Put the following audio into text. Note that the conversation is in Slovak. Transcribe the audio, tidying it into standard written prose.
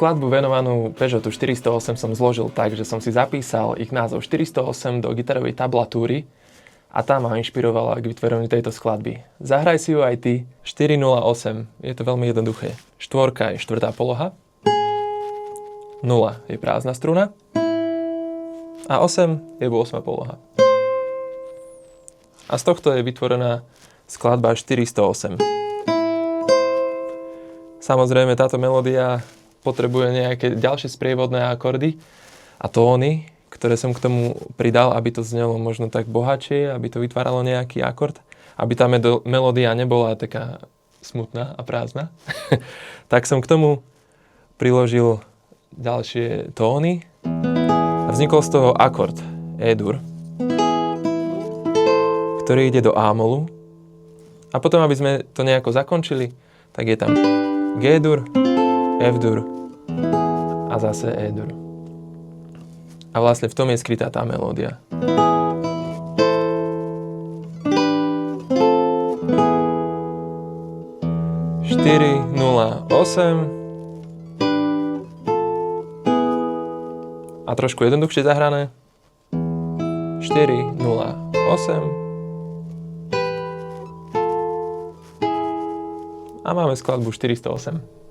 skladbu venovanú Peugeotu 408 som zložil tak, že som si zapísal ich názov 408 do gitarovej tablatúry a tá ma inšpirovala k vytvoreniu tejto skladby. Zahraj si ju aj ty. 408, je to veľmi jednoduché. Štvorka je štvrtá poloha, 0 je prázdna struna a 8 je 8. poloha. A z tohto je vytvorená skladba 408. Samozrejme, táto melódia potrebuje nejaké ďalšie sprievodné akordy a tóny, ktoré som k tomu pridal, aby to znelo možno tak bohatšie, aby to vytváralo nejaký akord, aby tá melódia nebola taká smutná a prázdna. Tak som k tomu priložil ďalšie tóny a vznikol z toho akord E-dur, ktorý ide do A-molu. A potom, aby sme to nejako zakončili, tak je tam G-dur, F-dur a zase E-dur. A vlastne v tom je skrytá tá melódia. Štyri, 0, 8 a trošku jednoduchšie zahrané. 4, 0, 8 a máme skladbu 408.